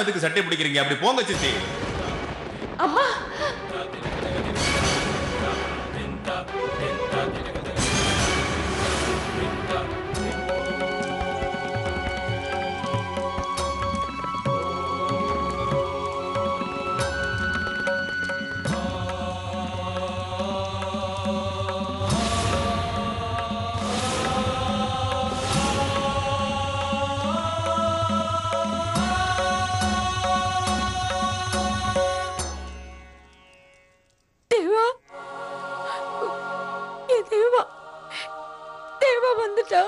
எதுக்கு சட்டை பிடிக்கிறீங்க? அப்படி போங்க சித்தி. அம்மா தேவா, தேவா, தேவா வந்துட்டா.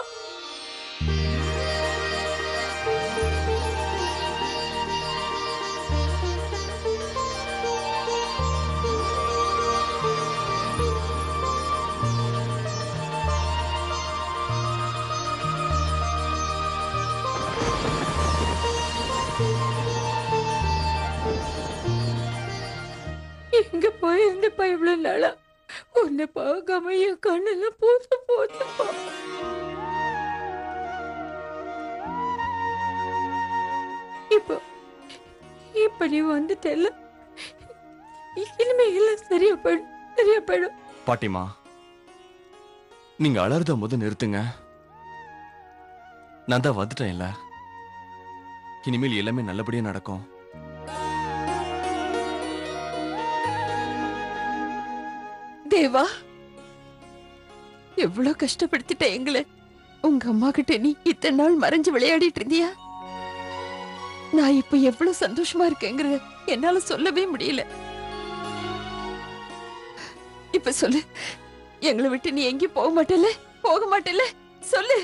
எங்க போயிருந்தப்பா இவ்வளவு நாளா? உன்னை பார்க்காம என் கண்ணெல்லாம் போது போதுப்பா. இப்போ இப்ப நீ வந்துட்டல, இனிமே எல்லாம் சரியா போயிடும், சரியா போயிடும். பாட்டிமா, நீங்க அலறத முத நிறுத்துங்க. நான் தான் வந்துட்டேன்ல, இனிமேல் எல்லாமே நல்லபடியா நடக்கும். தேவா, எவ்வளவு கஷ்டப்படுத்திட்ட எங்களை. உங்க அம்மா கிட்ட நீ இத்தனை நாள் மறைஞ்சு விளையாடிட்டு இருந்தியா? நான் இப்ப எவ்வளவு சந்தோஷமா இருக்கேங்கிற என்னால சொல்லவே முடியல. இப்ப சொல்லு, எங்களை விட்டு நீ எங்கேயும் போக மாட்டல? போக மாட்டல? சொல்லு.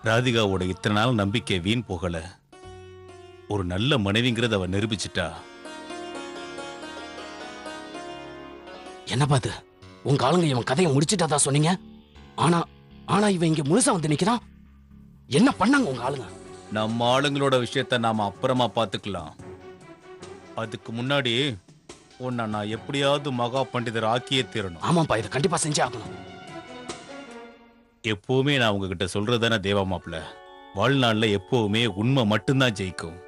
ராதிகாவோட இத்தனை நாள் நம்பிக்கை வீண் போகல. ஒரு நல்ல மனைவிங்கிறத அவ நிரூபிச்சிட்டா. என்ன பாத்து உங்க ஆளுங்க இவன் கதையை முடிச்சுட்டா சொன்னீங்க. ஆனா ஆனா இவன் இங்க முழுசா வந்து நிக்கிறான். என்ன பண்ணாங்க உங்க ஆளுங்க? நம்ம ஆளுங்களோட விஷயத்த நாம அப்புறமா பாத்துக்கலாம். அதுக்கு முன்னாடி உன்னை நான் எப்படியாவது மகா பண்டிதர் ஆக்கியே தீரணும். ஆமாப்பா, இதை கண்டிப்பா செஞ்சே ஆகணும். எப்பவுமே நான் உங்ககிட்ட சொல்றதுதானே தேவா மாப்பிள்ள, வாழ்நாள்ல எப்பவுமே உண்மை மட்டும்தான் ஜெயிக்கும்.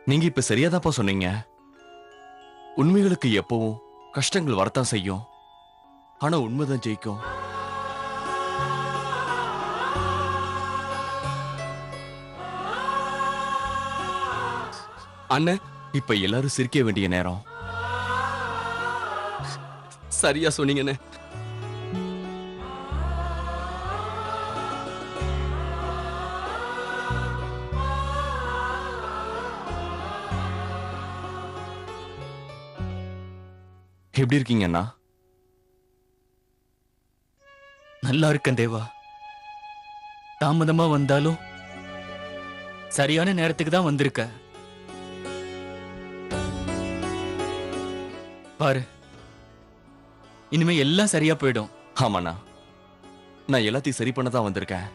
நீங்க இப்ப சரியாதாப்பா சொன்னீங்க. உண்மைகளுக்கு எப்பவும் கஷ்டங்கள் வரத்தான் செய்யும், ஆனா உண்மைதான் ஜெயிக்கும். அண்ணன், இப்ப எல்லாரும் சிரிக்க வேண்டிய நேரம். சரியா சொன்னீங்கண்ணே. எப்படி இருக்கீங்க அண்ணா? நல்லா இருக்கேன் தேவா. தாமதமா வந்தாலும் சரியான நேரத்துக்கு தான் வந்திருக்க. பாரு, இனிமே எல்லாம் சரியா போயிடும். ஆமாண்ணா, நான் எல்லாத்தையும் சரி பண்ண தான் வந்திருக்கேன்.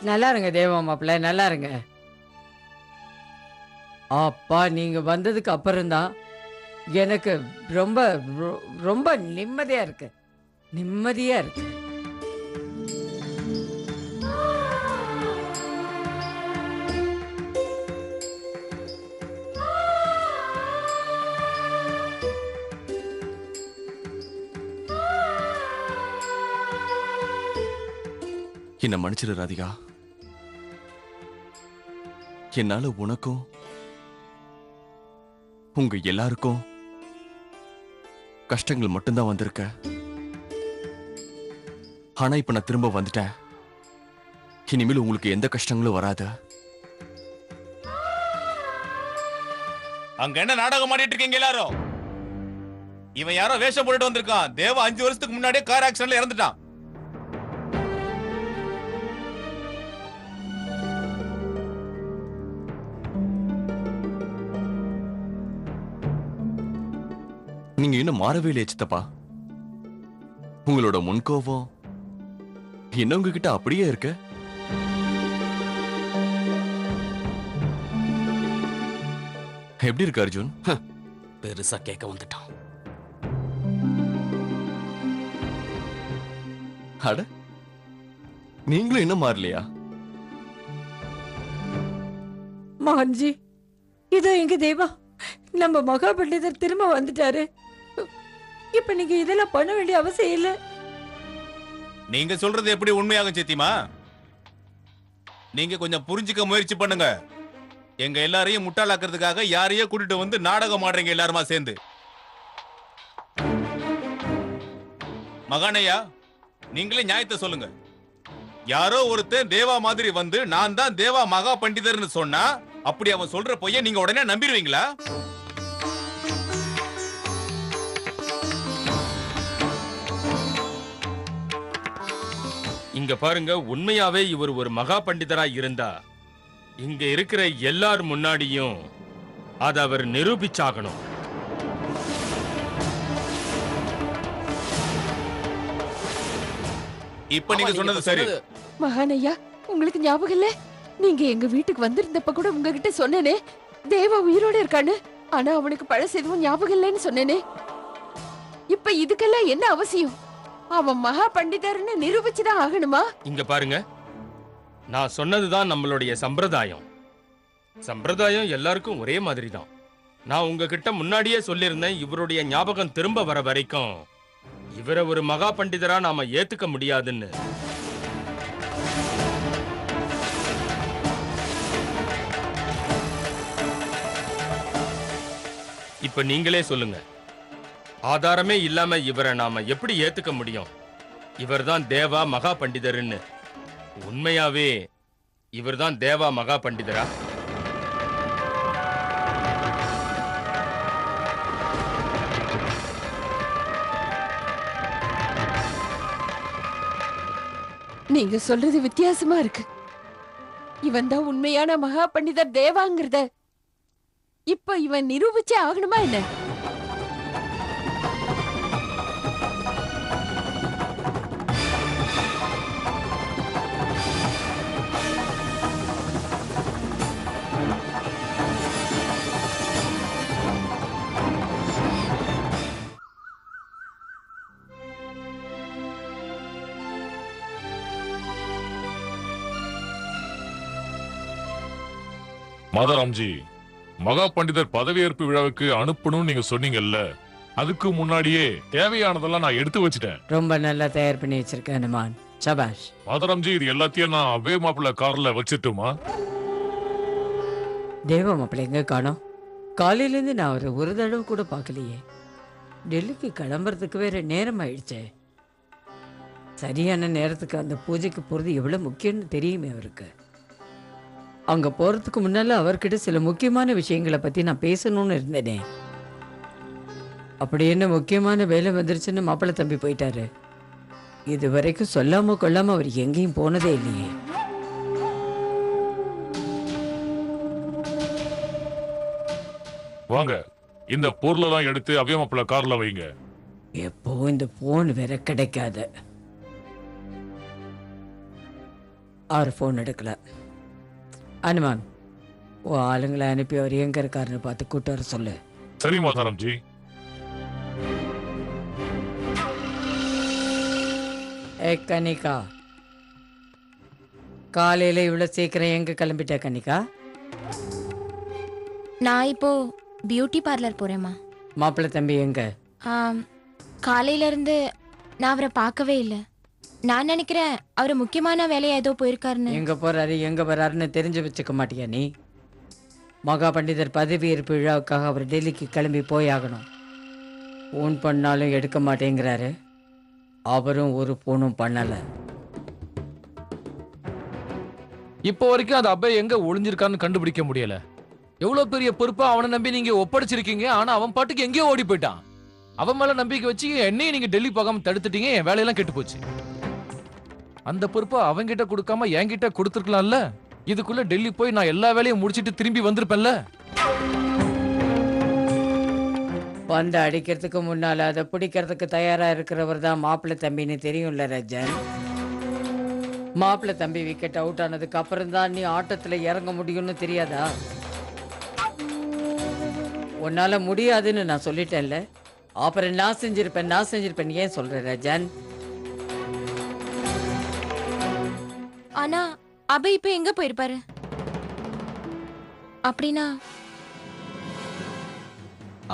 நல்லா இருங்க தேவா மாப்பிள்ள, நல்லா இருங்க. அப்பா, நீங்க வந்ததுக்கு அப்புறம்தான் எனக்கு ரொம்ப ரொம்ப நிம்மதியா இருக்கு, நிம்மதியா இருக்கு. என்ன மன்னிச்சிடு ராதிகா. என்னால உனக்கும் உங்க எல்லாருக்கும் கஷ்டங்கள் மட்டும்தான் வந்திருக்க. ஆனா இப்ப நான் திரும்ப வந்துட்டேன். இனிமேல் உங்களுக்கு எந்த கஷ்டங்களும் வராது. அங்க என்ன நாடகம் ஆடிட்டு இருக்கீங்க எல்லாரும்? இவன் யாரோ வேஷம் போட்டுட்டு வந்திருக்கான். தேவா 5 வருஷத்துக்கு முன்னாடியே கார் ஆக்சிடென்ட்ல இறந்துட்டான். நீங்க இன்னும் மாறவே இல்லையே சித்தப்பா. உங்களோட முன்கோபம் இன்னும் உங்ககிட்ட அப்படியே இருக்க. எப்படி இருக்கு அர்ஜுன்? பெருசா கேட்க வந்துட்டான். அட, நீங்களும் இன்னும் மாறலையா? மகன்ஜி, இதோ எங்க தேவா, நம்ம மகா பண்டிதர் திரும்ப வந்துட்டாரு. இப்ப நீங்க இதெல்லாம் பண்ண வேண்டிய அவசியம் இல்ல. நீங்க சொல்றது எப்படி உண்மையாக சித்திமா? நீங்க கொஞ்சம் புரிஞ்சுக்க முயற்சி பண்ணுங்க. எங்க எல்லாரையும் முட்டாளாக்குறதுக்காக யாரையோ கூட்டிட்டு வந்து நாடகம் ஆடுறீங்க எல்லாருமா சேர்ந்து. மகானையா, நீங்களே நியாயத்தை சொல்லுங்க. யாரோ ஒருத்தன் தேவா மாதிரி வந்து நான் தான் தேவா மகா பண்டிதர்னு சொன்னா அப்படி அவன் சொல்ற பொய்ய நீங்க உடனே நம்பிடுவீங்களா? இங்க பாருங்க, உண்மையாவே இவர் ஒரு மகா பண்டிதரா இருந்தா இங்க இருக்கிற எல்லார் முன்னாடியும் அத அவர் நிரூபிச்சாகணும். இப்ப நீங்க சொன்னது சரி. மகானையா, உங்களுக்கு ஞாபகம் இல்ல? நீங்க எங்க வீட்டுக்கு வந்திருந்தப்ப கூட உங்ககிட்ட சொன்னேனே தேவா உயிரோட இருக்கான்னு. ஆனா அவனுக்கு பழசு எதுவும் ஞாபகம் இல்லைன்னு சொன்னேனே. இப்ப இதுக்கெல்லாம் என்ன அவசியம்? அவன் மகா பண்டிதர்னு நிரூபிச்சுதான் ஆகணுமா? இங்க பாருங்க, நான் சொன்னதுதான் நம்மளுடைய சம்பிரதாயம். சம்பிரதாயம் எல்லாருக்கும் ஒரே மாதிரி தான். நான் உங்ககிட்ட முன்னாடியே சொல்லியிருந்தேன், இவருடைய ஞாபகம் திரும்ப வர வரைக்கும் இவரை ஒரு மகா பண்டிதரா நாம ஏத்துக்க முடியாதுன்னு. இப்ப நீங்களே சொல்லுங்க, ஆதாரமே இல்லாம இவரை நாம எப்படி ஏத்துக்க முடியும்? இவர்தான் தேவா மகா பண்டிதர்னு. உண்மையாவே இவர்தான் தேவா மகா பண்டிதரா? நீங்க சொல்றது வித்தியாசமா இருக்கு. இவன் தான் உண்மையான மகா பண்டிதர் தேவாங்கிறத இப்ப இவன் நிரூபிச்சே ஆகணுமா என்ன? மாதாராம்ஜி, மகா பண்டிதர் பதவியேற்பு விழாவுக்கு அனுப்பணும்னு நீங்க சொன்னீங்கல்ல, அதுக்கு முன்னாடியே தேவையானதெல்லாம் நான் எடுத்து வச்சிட்டேன். ரொம்ப நல்லா தயார் பண்ணி வச்சிருக்க ஹனுமான். சபாஷ். மாதாராம்ஜி, இது எல்லாத்தையும் நான் அவ்வே மாப்பிள்ள கார்ல வச்சிட்டுமா? தேவ மாப்பிள்ளை எங்க காணோம்? காலையில இருந்து நான் ஒரு தடவை கூட பார்க்கலையே. டெல்லிக்கு கிளம்புறதுக்கு வேற நேரம் ஆயிடுச்சே. சரியான நேரத்துக்கு அந்த பூஜைக்கு போறது எவ்வளவு முக்கியம்னு தெரியுமே அவருக்கு. அங்க போறதுக்கு முன்னால அவர்கிட்ட சில முக்கியமான விஷயங்களை பத்தி நான் பேசணும்னு இருந்தேனே. அப்படி என்ன முக்கியமான வேலை வந்துருச்சுன்னு மாப்பிள்ளை தம்பி போயிட்டாரு. இது வரைக்கும் சொல்லாம கொள்ளாம அவர் எங்கேயும் போனதே இல்லையே. வாங்க, இந்த பொருளெல்லாம் எடுத்து அவ்வே மாப்பிள்ள கார்ல வைங்க. எப்பவும் இந்த போன் வேற கிடைக்காது. அவர் போன் எடுக்கல. அனுமான், ஓ ஆளுங்களை அனுப்பி அவர் எங்க இருக்காருன்னு பார்த்து கூட்டு வர சொல்லு. சரி மாதாராம்ஜி. கனிகா, காலையில இவ்வளவு சீக்கிரம் எங்க கிளம்பிட்ட கனிகா? நான் இப்போ பியூட்டி பார்லர் போறேம்மா. மாப்பிள்ளை தம்பி எங்க? காலையில இருந்து நான் அவரை பார்க்கவே இல்லை. நான் நினைக்கிறேன் அவரு முக்கியமான வேலையா ஏதோ போயிருக்காருன்னு. எங்க போறாரு எங்க வர்றாருன்னு தெரிஞ்சு வச்சுக்க மாட்டியா நீ? மகா பண்டிதர் பதவியேற்பு விழாவுக்காக அவர் டெல்லிக்கு கிளம்பி போயாகணும். ஃபோன் பண்ணாலும் எடுக்க மாட்டேங்கிறாரு. அவரும் ஒரு ஃபோனும் பண்ணல. இப்போ வரைக்கும் அது அப்ப எங்க ஒளிஞ்சிருக்கான்னு கண்டுபிடிக்க முடியல. எவ்வளவு பெரிய பொறுப்பா அவனை நம்பி நீங்க ஒப்படைச்சிருக்கீங்க. ஆனா அவன் பாட்டுக்கு எங்கேயோ ஓடி போயிட்டான். அவன் மேல நம்பிக்கை வச்சு என்னையும் நீங்க டெல்லி போகாம தடுத்துட்டீங்க. என் வேலையெல்லாம் கெட்டு போச்சு. அந்த பொறுப்பை அவங்கிட்ட கொடுக்காம என்கிட்ட கொடுத்துருக்கலாம்ல. இதுக்குள்ள டெல்லி போய் நான் எல்லா வேலையும் முடிச்சிட்டு திரும்பி வந்திருப்பேன்ல. வந்து அடிக்கிறதுக்கு முன்னால அதை பிடிக்கிறதுக்கு தயாரா இருக்கிறவர் தான் மாப்பிள்ளை தம்பின்னு தெரியும்ல ரஜன். மாப்பிள்ளை தம்பி விக்கெட் அவுட் ஆனதுக்கு அப்புறம் தான் நீ ஆட்டத்துல இறங்க முடியும்னு தெரியாதா? உன்னால முடியாதுன்னு நான் சொல்லிட்டேன்ல, அப்புறம் நான் செஞ்சிருப்பேன் ஏன் சொல்ற ரஜன்? ஆனா அபய் இப்ப எங்க போயிருப்பாரு? அப்படின்னா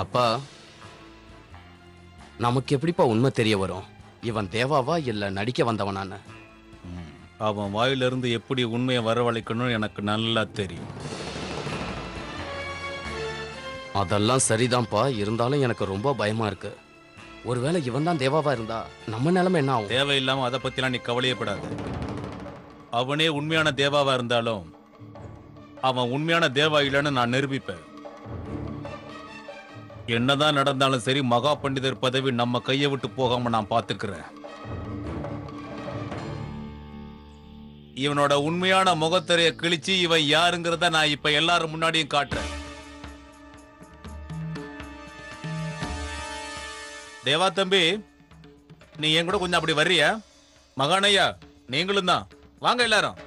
அப்பா, நமக்கு எப்படிப்பா உண்மை தெரிய வரும்? இவன் தேவாவா இல்ல நடிக்க வந்தவனான்னு? அவன் வாயிலிருந்து எப்படி உண்மையை வரவழைக்கணும்னு எனக்கு நல்லா தெரியும். அதெல்லாம் சரிதான்ப்பா, இருந்தாலும் எனக்கு ரொம்ப பயமா இருக்கு. ஒருவேளை இவன் தான் தேவாவா இருந்தா நம்ம நிலைமை என்ன ஆகும்? தேவையில்லாம அதை பத்திலாம் நீ கவலையப்படாது. அவனே உண்மையான தேவாவா இருந்தாலும் அவன் உண்மையான தேவா இல்லைன்னு நான் நிரூபிப்பேன். என்னதான் நடந்தாலும் சரி, மகா பண்டிதர் பதவி நம்ம கையை விட்டு போகாம நான் பாத்துக்கிறேன். இவனோட உண்மையான முகத்திரைய கிழிச்சு இவன் யாருங்கிறத நான் இப்ப எல்லாரும் முன்னாடியும் காட்டுறேன். தேவா தம்பி, நீ என் கூட கொஞ்சம் அப்படி வர்றியா? மகானையா, நீங்களும் தான் வாங்க. எல்லாரும்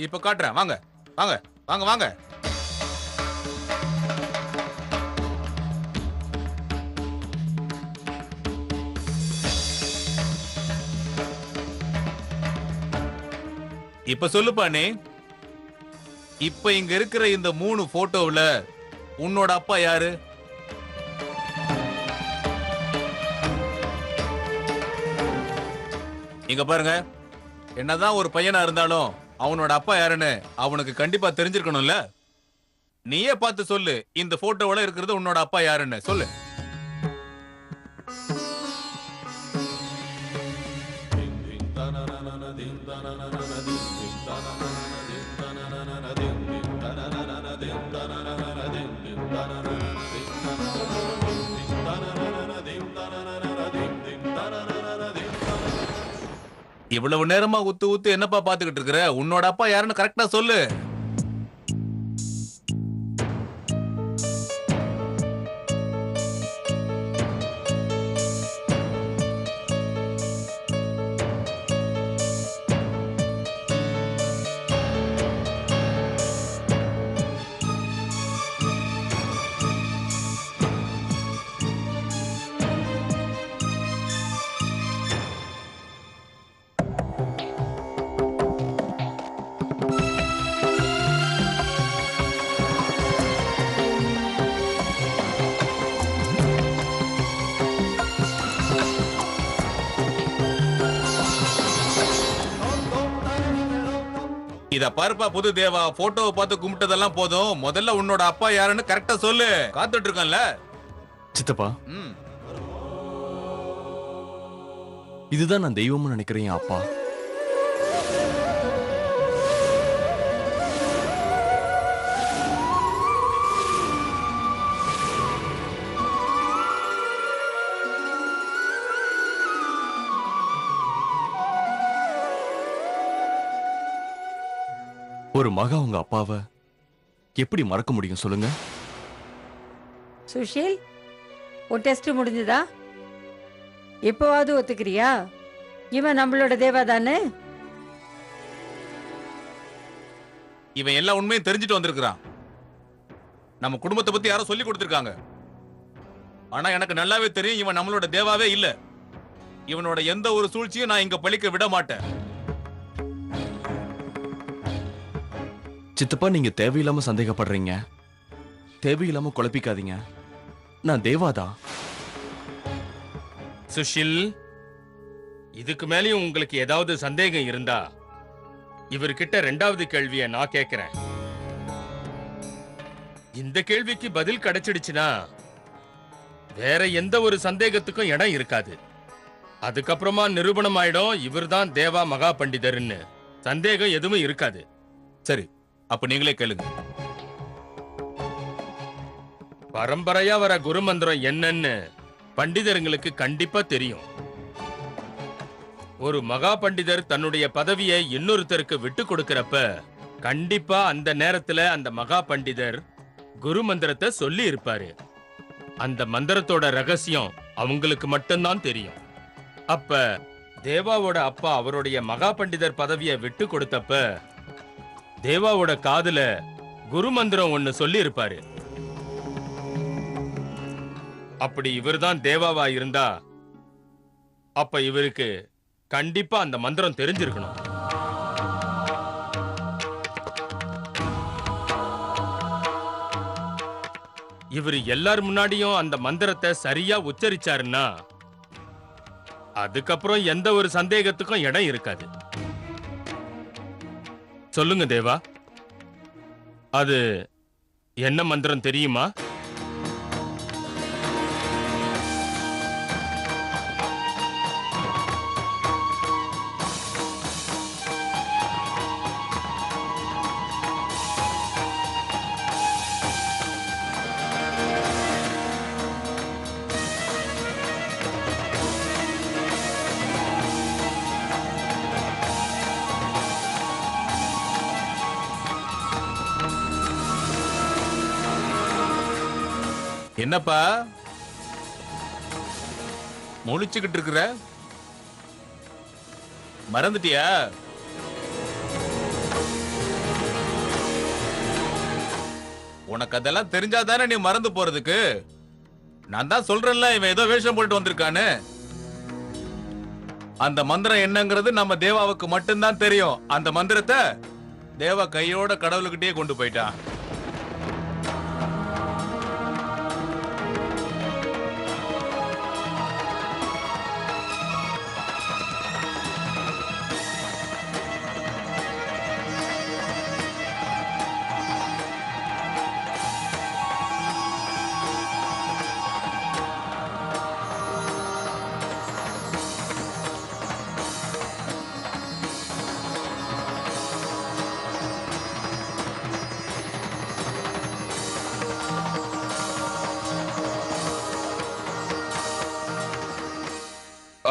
இப்ப காட்டுறேன். வாங்க வாங்க வாங்க வாங்க. இப்ப சொல்லுப்பா நீ, இப்ப இங்க இருக்கிற இந்த 3 போட்டோவுல உன்னோட அப்பா யாரு? இங்க பாருங்க, என்னதான் ஒரு பையனா இருந்தாலும் அவனோட அப்பா யாருன்னு அவனுக்கு கண்டிப்பா தெரிஞ்சிருக்கணும்ல. நீயே பார்த்து சொல்லு, இந்த போட்டோவுல இருக்கிறது உன்னோட அப்பா யாருன்னு சொல்லு. இவ்வளவு நேரமா உத்து உத்து என்னப்பா பாத்துக்கிட்டு இருக்கிற? உன்னோட அப்பா யாருன்னு கரெக்டா சொல்லு. இத பாருப்பா புது தேவா, போட்டோவை பார்த்து கும்பிட்டதெல்லாம் போதும். முதல்ல உன்னோட அப்பா யாருன்னு கரெக்டா சொல்லு. காத்துட்டு இருக்கேன்ல. சித்தப்பா, இதுதான் நான் தெய்வம்னு நினைக்கிறேன் என் அப்பா. ஒரு மகா உங்க அப்பாவை எப்படி மறக்க முடியும் சொல்லுங்க? சுஷீல், உன் டெஸ்ட் முடிஞ்சதா? இப்போவாது ஒத்துக்கிறியா இவன் நம்மளோட தேவா தானே? இவன் எல்லா உண்மையும் தெரிஞ்சுட்டு வந்திருக்கான். நம்ம குடும்பத்தை பத்தி யாரோ சொல்லி கொடுத்திருக்காங்க. ஆனா எனக்கு நல்லாவே தெரியும் இவன் நம்மளோட தேவாவே இல்ல. இவனோட எந்த ஒரு சூழ்ச்சியும் நான் இங்க பழிக்க விட மாட்டேன். சித்தப்பா, நீங்க தேவையில்லாம சந்தேகப்படுறீங்க. தேவையில்லாம குழப்பிக்காதீங்க. நான் தேவாதான். சுஷில், இதுக்கு மேலேயும் உங்களுக்கு ஏதாவது சந்தேகம் இருந்தா இவர்கிட்ட 2வது கேள்வியை நான் கேட்கிறேன். இந்த கேள்விக்கு பதில் கிடைச்சிடுச்சுன்னா வேற எந்த ஒரு சந்தேகத்துக்கும் இடம் இருக்காது. அதுக்கப்புறமா நிரூபணம் ஆயிடும் இவர்தான் தேவா மகா பண்டிதர்னு. சந்தேகம் எதுவும் இருக்காது. சரி, அப்ப நீங்களே கேளுங்க. பரம்பரையா வர குரு மந்திரம் என்னன்னு பண்டிதர்களுக்கு கண்டிப்பா தெரியும். ஒரு மகா பண்டிதர் தன்னுடைய பதவியை இன்னொருத்தருக்கு விட்டு கொடுக்கிறப்ப கண்டிப்பா அந்த நேரத்துல அந்த மகா பண்டிதர் குரு மந்திரத்தை சொல்லி இருப்பாரு. அந்த மந்திரத்தோட ரகசியம் அவங்களுக்கு மட்டும்தான் தெரியும். அப்ப தேவாவோட அப்பா அவருடைய மகா பண்டிதர் பதவியை விட்டு கொடுத்தப்ப தேவாவோட காதுல குரு மந்திரம் ஒன்னு சொல்லி இருப்பாரு. அப்படி இவர்தான் தேவாவா இருந்தா அப்ப இவருக்கு கண்டிப்பா அந்த மந்திரம் தெரிஞ்சிருக்கணும். இவர் எல்லார் முன்னாடியும் அந்த மந்திரத்தை சரியா உச்சரிச்சாருன்னா அதுக்கப்புறம் எந்த ஒரு சந்தேகத்துக்கும் இடம் இருக்காது. சொல்லுங்க தேவா, அது என்ன மந்திரம் தெரியுமா? என்னப்பா முழிச்சுக்கிட்டு இருக்கிற? மறந்துட்டியா? உனக்கு அதெல்லாம் தெரிஞ்சாதானே நீ மறந்து போறதுக்கு. நான் தான் சொல்றேன்ல, இவன் ஏதோ வேஷம் போட்டு வந்திருக்கான்னு. அந்த மந்திரம் என்னங்கிறது நம்ம தேவாவுக்கு மட்டும்தான் தெரியும். அந்த மந்திரத்தை தேவா கையோட கடவுளுக்கிட்டே கொண்டு போயிட்டான்.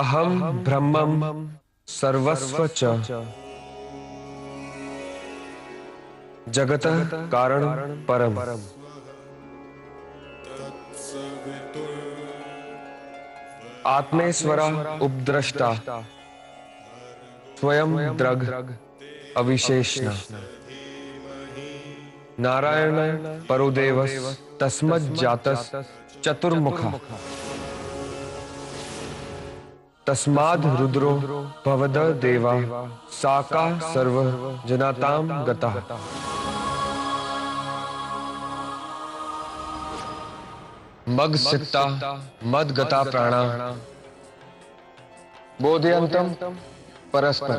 अहम ब्रह्मम सर्वस्व च जगतः कारण परम आत्मेश्वरा उपद्रष्टा स्वयं द्रग अविशेषण नारायण परोदेवस तस्मत् जातस चतुर्मुखा तस्माद् रुद्रो भवद देवा साका सर्व जनाताम गता मग सिक्ता मद गता प्राणा बोधयंतम परस्पर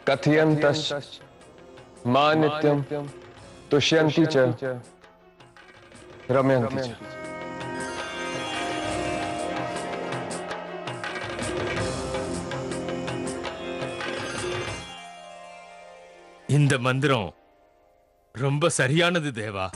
कथयन्तश्च मा नित्यं तुष्यन्ति च रमयन्ति च இந்த மந்திரம் ரொம்ப சரியானது தேவா.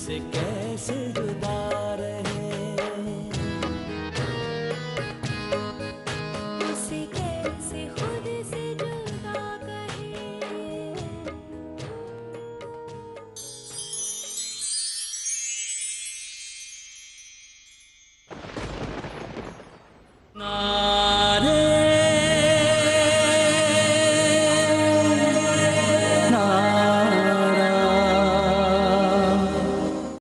से कैसे जुदा रहे நான்